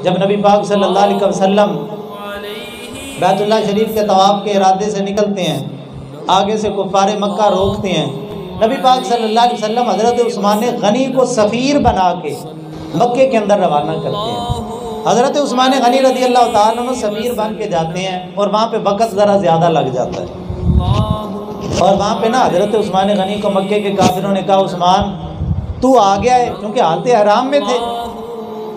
جب نبی پاک صلی اللہ علیہ وسلم بیت اللہ شریف کے طواف کے ارادے سے نکلتے ہیں، آگے سے کفار مکہ روکتے ہیں، نبی پاک صلی اللہ علیہ وسلم حضرت عثمان غنی کو سفیر بنا کے مکے کے اندر روانہ کرتے ہیں۔ حضرت عثمان غنی رضی اللہ تعالیٰ عنہ سفیر بن کے جاتے ہیں اور وہاں پہ وقت ذرا زیادہ لگ جاتا ہے، اور وہاں پہ نا حضرت عثمان غنی کو مکے کے کافروں نے کہا عثمان تو آ گیا ہے، کیونکہ حالت حرام میں تھے،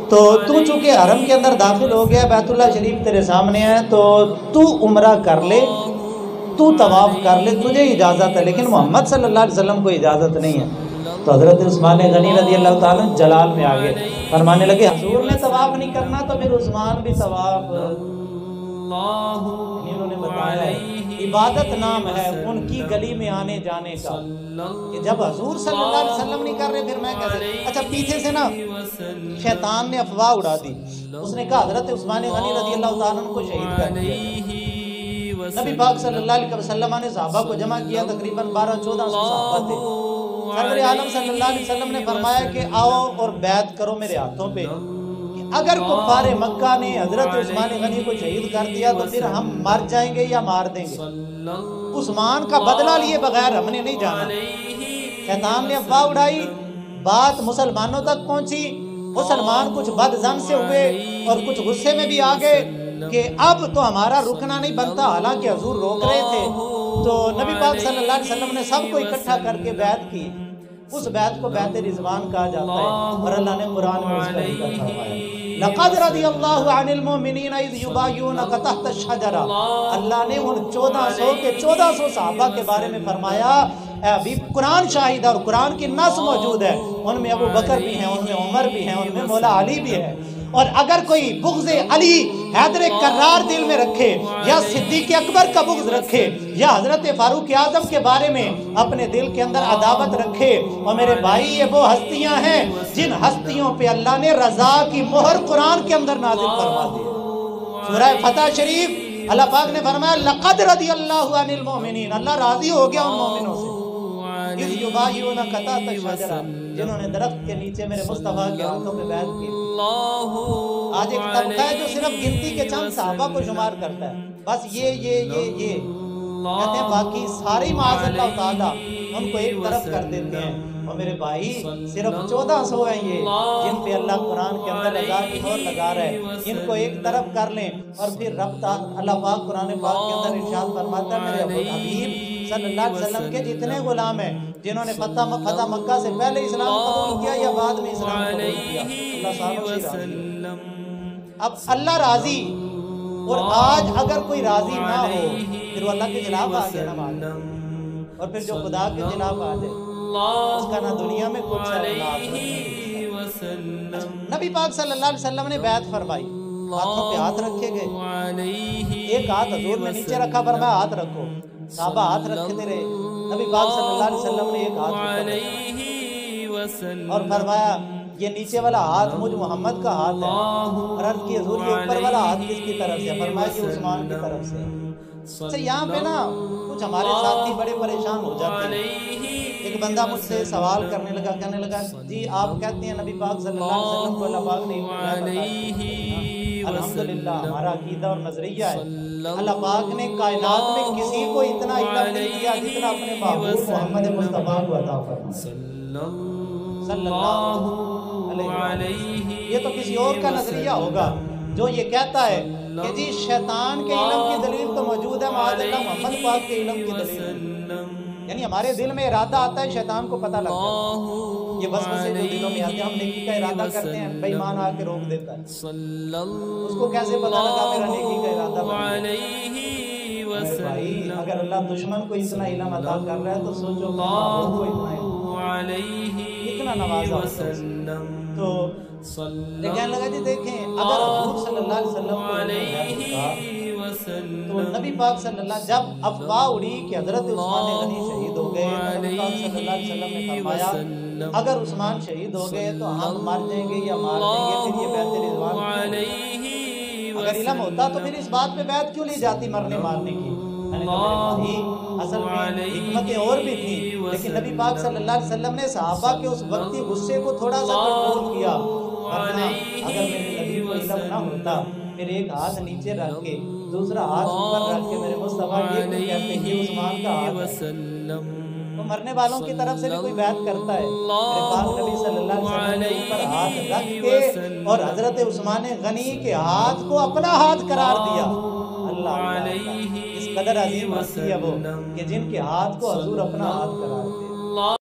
تو چونکہ حرم کے اندر داخل ہو گیا، بیت اللہ شریف تیرے سامنے ہے، تو عمرہ کر لے، تو طواف کر لے، تجھے اجازت ہے، لیکن محمد صلی اللہ علیہ وسلم کو اجازت نہیں ہے۔ تو حضرت عثمان غنی رضی اللہ تعالیٰ جلال میں آگے فرمانے لگے حضور نے طواف نہیں کرنا تو پھر عثمان بھی طواف، انہوں نے بتایا ہے عبادت نام ہے ان کی گلی میں آنے جانے کا، کہ جب حضور صلی اللہ علیہ وسلم نہیں کر رہے پھر میں کیسے۔ اچھا پیچھے سے نا شیطان نے افواہ اڑا دی، اس نے کہا حضرت عثمان غنی رضی اللہ تعالیٰ عنہ کو شہید کر دیا۔ نبی پاک صلی اللہ علیہ وسلم نے صحابہ کو جمع کیا، تقریباً 1200-1400 صحابہ تھے۔ سرور عالم صلی اللہ علیہ وسلم نے فرمایا کہ آؤ اور بیعت کرو میرے ہاتھوں پہ، اگر کفار مکہ نے حضرت عثمان غنی کو شہید کر دیا تو پھر ہم مر جائیں گے یا مار دیں گے، عثمان کا بدلہ لیے بغیر ہم نے نہیں جانا۔ شیطان نے افواہ اڑائی، بات مسلمانوں تک پہنچی، مسلمان کچھ بد ظن سے ہوئے اور کچھ غصے میں بھی آ گئے کہ اب تو ہمارا رکنا نہیں بنتا، حالانکہ حضور روک رہے تھے۔ تو نبی پاک صلی اللہ علیہ وسلم نے سب کو اکٹھا کر کے بیعت کی، اس بیعت کو بیعت رضوان کہا جاتا ہے، اور اللہ نے قرآن میں اس کا ذکر فرمایا لَقَدْ رَضِيَ اللَّهُ عَنِ الْمُؤْمِنِينَ إِذْ يُبَايِعُونَكَ تَحْتَ الشَّجَرَةِ۔ اللہ نے ان 1400 صحابہ کے بارے میں فرمایا، ابھی قرآن شاہد ہے اور قرآن کی نص موجود ہے، ان میں ابو بکر بھی ہیں، ان میں عمر بھی ہیں، ان میں مولا علی بھی ہے، اور اگر کوئی بغض علی حیدر کرار دل میں رکھے یا صدیق اکبر کا بغض رکھے یا حضرت فاروق اعظم کے بارے میں اپنے دل کے اندر عداوت رکھے، اور میرے بھائی یہ وہ ہستیاں ہیں جن ہستیوں پہ اللہ نے رضا کی مہر قرآن کے اندر نازل فرما دی۔ سورہ فتح شریف اللہ پاک نے فرمایا لَقَدْ رَضِيَ اللَّهُ عَنِ الْمُؤْمِنِينَ، اللہ راضی ہو گیا ان مومنوں سے، اِذْ يُبَايِعُونَكَ تَحْتَ الشَّجَرَةِ، جنہوں نے درخت کے نیچے میرے مصطفیٰ کے ہاتھوں پہ بیعت کی۔ آج ایک طبقہ ہے جو صرف گنتی کے چند صحابہ کو شمار کرتا ہے، بس یہ کہتے ہیں، باقی ساری معاذ اللہ تعالیٰ ان کو ایک طرف کر دیتے ہیں۔ اور میرے بھائی صرف 1400 ہیں یہ جن پہ اللہ قرآن کے اندر رضا کی مہر لگا رہا ہے، ان کو ایک طرف کر لیں، اور پھر رب اللہ پاک قرآن پاک کے اندر ارشاد فرماتا ہے میرے حبیب صلی اللہ علیہ وسلم کے جتنے غلام ہیں جنہوں نے فتح مکہ سے پہلے اسلام قبول کیا یا بعد میں اسلام قبول کیا، اللہ صاحب سے راضی۔ اب اللہ راضی، اور آج اگر کوئی راضی نہ ہو پھر وہ اللہ کے خلاف آ گیا نا، اور پھر جو خدا کے خلاف آ جائے اس کا نہ دنیا میں کچھ ہے نہ آخرت میں۔ نبی پاک صلی اللہ علیہ وسلم نے بیعت فرمائی، ہاتھوں پہ ہاتھ رکھے گئے، ایک ہاتھ حضور نے نیچے رکھا، فرمایا ہاتھ رکھو، صحابہ ہاتھ رکھتے رہے، نبی پاک صلی اللہ علیہ وسلم نے ایک ہاتھ رکھا اور فرمایا یہ نیچے والا ہاتھ مجھ محمد کا ہاتھ ہے، اور عرض کی حضور یہ اوپر والا ہاتھ کس کی طرف سے؟ فرمایا کہ عثمان کی طرف سے۔ اچھا یہاں پہ نا کچھ ہمارے ساتھی بڑے پریشان ہو جاتے ہیں۔ ایک بندہ مجھ سے سوال کرنے لگا، کہنے لگا جی آپ کہتے ہیں نبی پاک صلی اللہ علیہ وسلم کو اللہ پاک نے، الحمدللہ ہمارا عقیدہ اور نظریہ ہے اللہ پاک نے کائنات میں کسی کو اتنا علم نہیں دیا جتنا اپنے محبوب محمد مصطفیٰ کو عطا فرمایا صلی اللہ علیہ۔ یہ تو کسی اور کا نظریہ ہوگا جو یہ کہتا ہے کہ جی شیطان کے علم کی دلیل تو موجود ہے، معاذ اللہ محمد پاک کے علم کی دلیل، یعنی ہمارے دل میں ارادہ آتا ہے شیطان کو پتہ لگتا ہے، یہ وسوسے جو دلوں میں آتے ہیں، ہم نیکی کا ارادہ کرتے ہیں، بے ایمان آ کے روک دیتا ہے، اس کو کیسے پتہ لگا میرا نیکی کا ارادہ بنا؟ بھائی اگر اللہ دشمن کو اتنا علم عطا کر رہا ہے تو سوچو محبوب کو اتنا نوازا ہوتا ہے۔ تو کہنے لگا جی دیکھیں اگر حضور صلی اللہ علیہ وسلم کو تو نبی پاک صلی اللہ جب افواہ اڑی کہ حضرت عثمان غنی شہید ہو گئے، نبی پاک صلی اللہ علیہ وسلم نے فرمایا اگر عثمان شہید ہو گئے تو ہم مر جائیں گے یا مار دیں گے، پھر یہ بیعت رضوان اگر علم ہوتا تو پھر اس بات پہ بیعت کیوں لی جاتی مرنے مارنے کی؟ اصل میں حکمتیں اور بھی تھیں، لیکن نبی پاک صلی اللہ علیہ وسلم نے صحابہ کے اس وقتی غصے کو تھوڑا سا کنٹرول کیا، ورنہ اگر میرے نبی کو علم نہ ہوتا پھر ایک ہاتھ نیچے رکھ کے دوسرا ہاتھ اوپر رکھ کے میرے مصطفیٰ یہ کہتے ہیں کہ عثمان کا ہاتھ ہے۔ تو مرنے والوں کی طرف سے بھی کوئی بیعت کرتا ہے، میرے پاک نبی صلی اللہ علیہ وسلم نے اوپر ہاتھ رکھ کے اور حضرت عثمان غنی کے ہاتھ کو اپنا ہاتھ قرار دیا۔ اللہ اللہ، اس قدر عظیم ہستی ہے وہ کہ جن کے ہاتھ کو حضور اپنا ہاتھ قرار دے۔